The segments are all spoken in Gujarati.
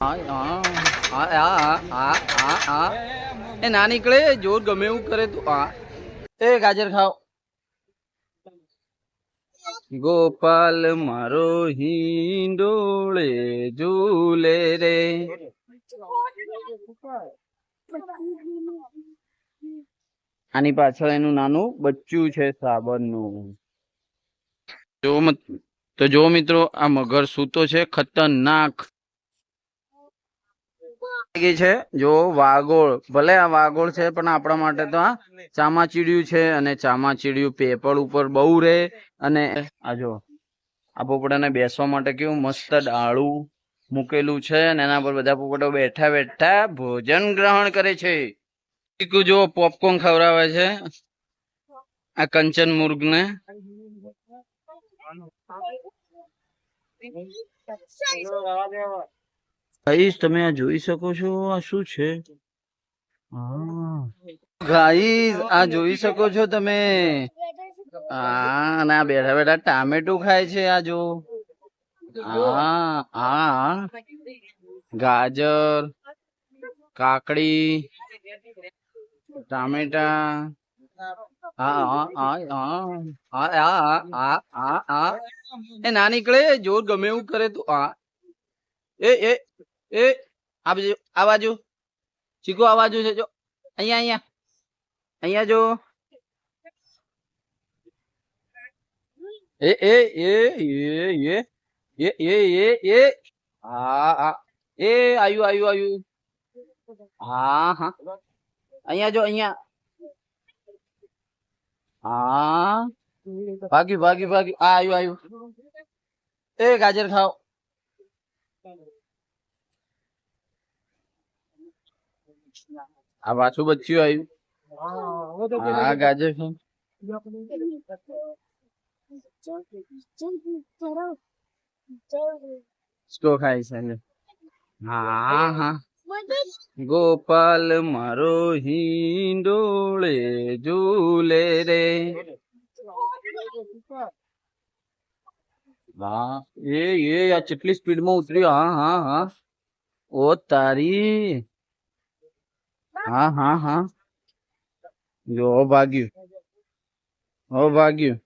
એ ના નીકળે જોર ગમે એવું કરે તું. એ ગાજર ખાઓ. ગોપાલ મારો હિંડોળે ઝૂલે રે. આની પાછળ એનું નાનું બચ્ચું છે સાબરનું. જો મિત્રો આ મગર સૂતો છે ખતરનાક છે. જો વાગોળ, ભલે આ વાગોળ છે પણ આપણા માટે તો આ ચામાચીડિયું છે. અને ચામાચીડિયું પેપર ઉપર બહુ રે. અને આ જો આ પોપડાને બેસવા માટે કેવું મસ્ત ડાળું મૂકેલું છે અને એના પર બધા પોપટો બેઠા બેઠા ભોજન ગ્રહણ કરે છે. જો પોપકોર્ન ખવડાવે છે આ કંચન મુર્ગ ને. ગાઈસ તમે આ જોઈ શકો છો આ શું છે? ગાઈસ આ જોઈ શકો છો તમે. અને આ બેઠા બેઠા ટામેટું ખાય છે. આ જો ગાજર, કાકડી, ટામેટા. એ ના નીકળે જોર ગમે એવું કરે તું. એ એ એ આ બાજુ ચીકુ, આ બાજુ છે જો. અહીંયા અહીંયા અહીંયા જો. એ એ એ એ એ એ એ એ હા એ આયુ આયુ આયુ. હા હા અહીંયા જો અહીંયા. હા ભાગ્યું ભાગ્યું ભાગ્યું. આ આયુ આયુ. એ ગાજર ખાઓ. આ પાછું બચ્યું આવ્યું. હા ગાજર ખાઓ. સ્ટો ખાય છે. હા હા ગોપાલ મારો હિંડોળે ઝૂલે રે. હા એ આ કેટલી સ્પીડ માં ઉતર્યો. હા હા હા ઓ તારી. હા હા હા જો ભાગ્યું. હો ભાગ્યું.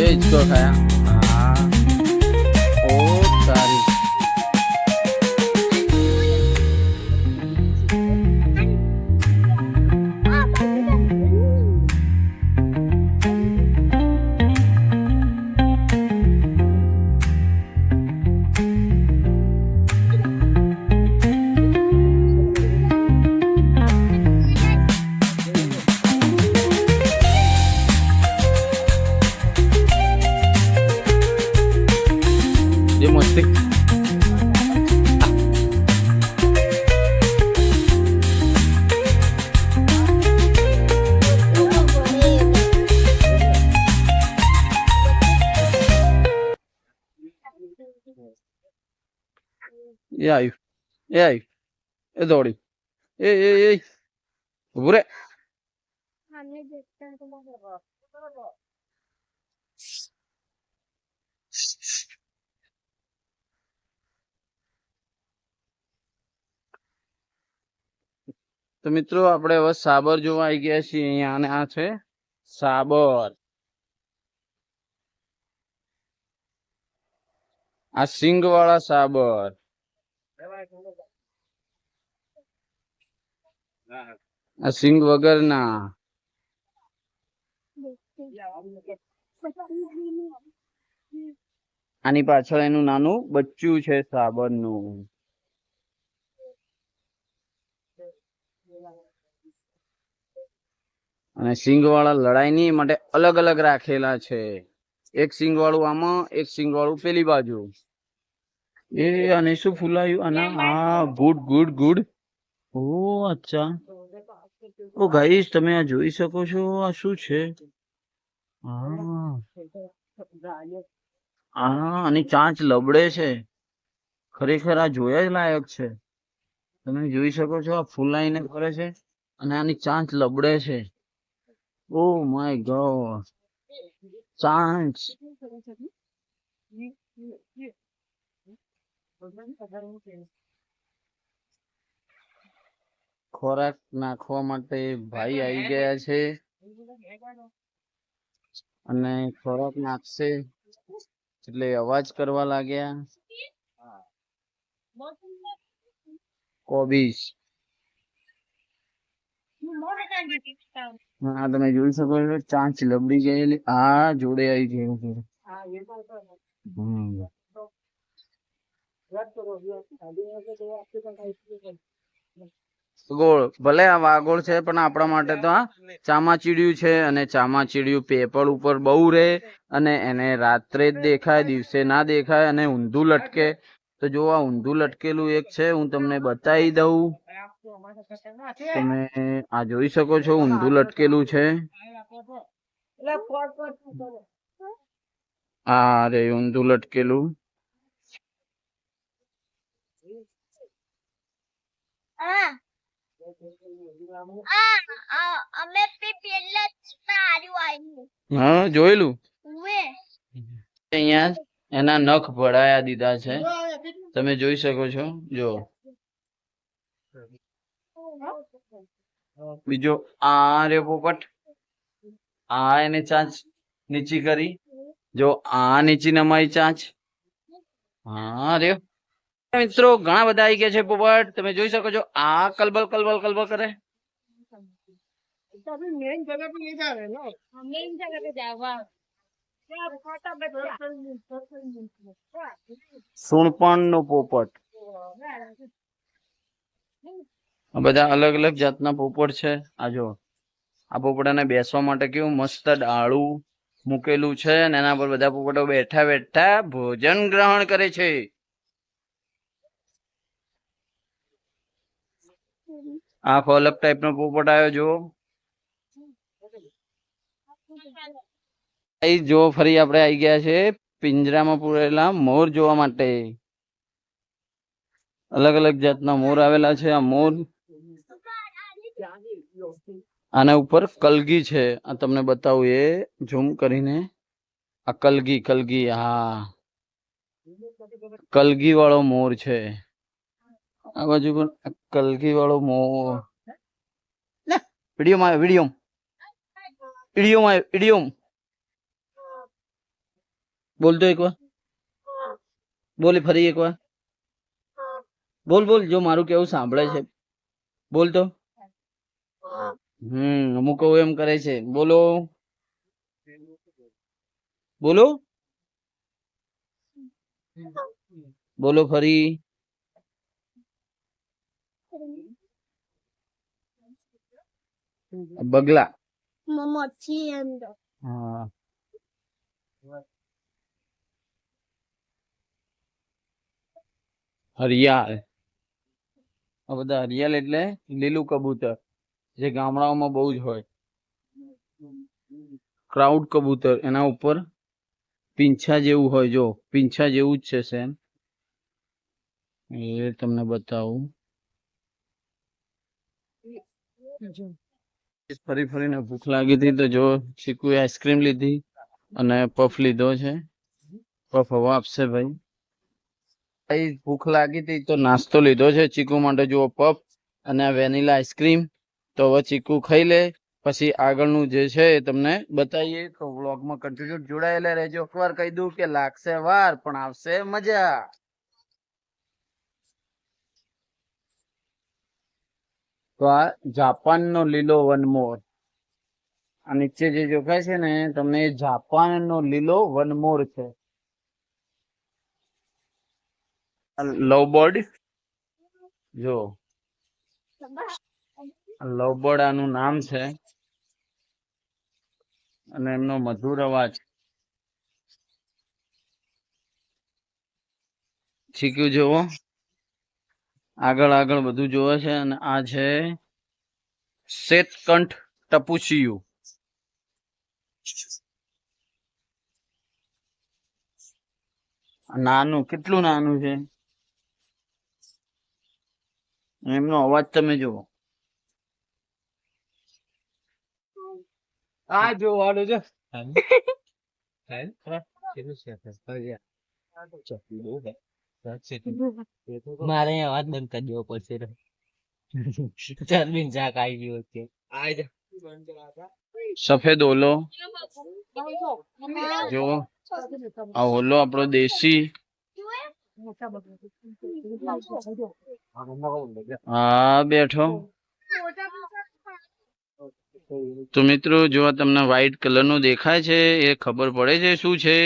इसको खाया. हाँ ओ तारी. ये मस्ती. ये आयु ये आयु ये दौड़ी ये बुरे. તો મિત્રો આપણે હવે સાબર જોવા આવી ગયા છીએ અહીંયા. અને આ છે સાબર. આ સિંગ વાળા સાબર. આ સિંગ વગર ના. આની પાછળ એનું નાનું બચ્ચું છે સાબર નું. અને સિંગ વાળા લડાઈ ની માટે અલગ અલગ રાખેલા છે. એક સિંગ વાળું આમાં, એક સિંગ વાળું પેલી બાજુ. એ અને શું ફૂલાયું આના? હા ગુડ ગુડ ગુડ. ઓ અચ્છા. ઓ ગાઈસ, તમે આ જોઈ શકો છો, આ શું છે? હા, આની ચાંચ લબડે છે. ખરેખર આ જોયા જ લાયક છે. તમે જોઈ શકો છો, આ ફૂલાઈને ફરે છે અને આની ચાંચ લબડે છે. ઓ માય ગોડ, ચાંચ. ખોરાક નાખવા માટે ભાઈ આવી ગયા છે અને ખોરાક નાખશે એટલે અવાજ કરવા લાગ્યા. કોબીજ. હા, તમે જોઈ શકો છો, ચાંચ લબડી ગયેલી આ જોડે આવી ગયું છે. વાગોળ, ભલે આ વાગોળ છે પણ આપણા માટે તો આ ચામાચીડિયું છે અને ચામાચીડિયું પેપર ઉપર બહુ રહે અને એને રાત્રે જ દેખાય, દિવસે ના દેખાય અને ઊંધું લટકે. તો જો આ ઊંધું લટકેલું એક છે, હું તમને બતાવી દઉં. તમે આ જોઈ શકો છો, ઊંધું લટકેલું છે. આ રે ઊંધું લટકેલું. હા, જોયેલું. અહીંયા એના નખ ભરાયા દીધા છે, તમે જોઈ શકો છો. જો બીજો આ રે પોપટ, આ એને ચાંચ નીચી કરી. જો આ નીચી નમાઈ ચાંચ. હા રે મિત્રો, ઘણા બધા આવી ગયા છે પોપટ, તમે જોઈ શકો છો. આ કલબલ કલબલ કલબલ કરે. સુણપણ નો પોપટ. આ બધા અલગ અલગ જાતના પોપટ છે. આ જો આ પોપડાને બેસવા માટે કેવું મસ્ત ડાળું મૂકેલું છે અને એના પર બધા પોપટો બેઠા બેઠા ભોજન ગ્રહણ કરે છે. આ અલગ ટાઈપ નો પોપટ આવ્યો જો. જો ફરી આપણે આવી ગયા છે પિંજરામાં પૂરેલા મોર જોવા માટે. અલગ અલગ જાતના મોર આવેલા છે. આ મોર આના ઉપર કલગી છે. આ તમને બતાવું એ ઝૂમ કરીને. આ કલગી કલગી, હા, કલગી વાળો મોર છે. આ બાજુ પણ કલગી વાળો મોર. વિડીયોમાં વિડીયો વિડીયોમાં વિડીયો બોલતો એક વાર, બોલે ફરી એક વાર બોલ બોલ, જો મારું કેવું સાંભળે છે બોલતો. અમુક એમ કરે છે. બોલો બોલો બોલો ફરી. બગલા. હા, હરિયાળ. આ બધા હરિયાળ એટલે લીલું કબૂતર, જે ગામડાઓમાં બહુ જ હોય. ક્રાઉડ કબૂતર, એના ઉપર પીંછા જેવું હોય. જો પીંછા જેવું જ છે સેમ. એ તમને બતાવું. ફરી ફરીને ભૂખ લાગી હતી તો જો ચીકુએ આઈસ્ક્રીમ લીધી અને પફ લીધો છે. પફ હવે આપશે ભાઈ. ભૂખ લાગી હતી તો નાસ્તો લીધો છે ચીકુ માટે. જુઓ પફ અને વેનીલા આઈસ્ક્રીમ. તો હવે ચીકુ ખાઈ લે, પછી આગળનું જે છે એ તમને બતાવીએ. તો વ્લોગમાં કન્ટિન્યુ જોડાયેલા રહેજો. એકવાર કહી દઉં કે લાગશે વાર પણ આવશે મજા. તો આ જાપાનનો લીલો વનમોર. આ નીચે જે દેખાય છે ને તમને, જાપાનનો લીલો વનમોર છે. લવબર્ડ. જો લવબર્ડ આનું નામ છે અને એમનો મધુર અવાજ. ચીક્યું જોવો, આગળ આગળ બધું જોવે છે. અને આ છે શ્વેતકંઠ ટપુસિયું. નાનું, કેટલું નાનું છે એમનો અવાજ તમે જુઓ. આ જોવાનું છે. મારે અવાજ બંધ કરી દેવો પડશે. ચરબીન શાક આવી ગયું છે. સફેદ ઓલો જો, આ ઓલો આપણો દેશી. હા બેઠો. તો મિત્રો જો તમને વ્હાઈટ કલર નું દેખાય છે એ ખબર પડે છે શું છે?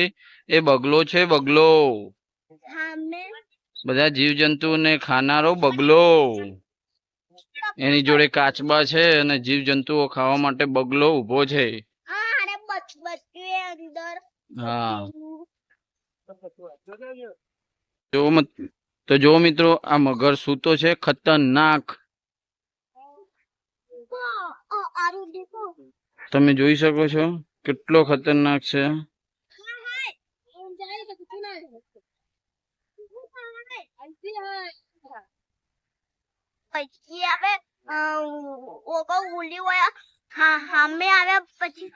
એ બગલો છે. બગલો, બધા જીવજંતુ ને ખાનારો બગલો. એની જોડે કાચબા છે અને જીવજંતુઓ ખાવા માટે બગલો ઉભો છે. હા તો જો મિત્રો આ મગર સૂતો છે. ખતરનાક. તમે જોઈ શકો છો કેટલો ખતરનાક છે. પછી આવે ઉલી હોય સામે આવે પછી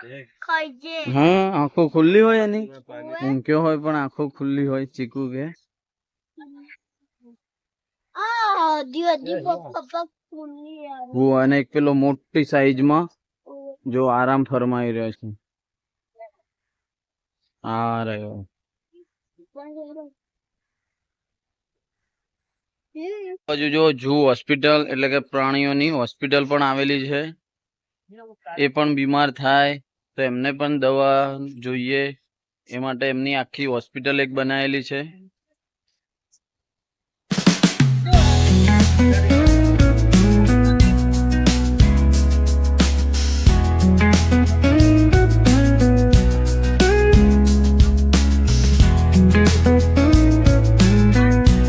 ખાઈ જે. હા, આંખો ખુલ્લી હોય એની. ઊંઘ્યો હોય પણ આંખો ખુલ્લી હોય. ચીકુ કે અને એક પેલો મોટી સાઈઝમાં જો આરામ ફરમાઈ રહ્યો છે. આ રહ્યો. બાજુ જો જૂ હોસ્પિટલ એટલે કે પ્રાણીઓની હોસ્પિટલ પણ આવેલી છે. એ પણ બીમાર થાય તો એમને પણ દવા જોઈએ એ માટે એમની આખી હોસ્પિટલ એક બનાવેલી છે.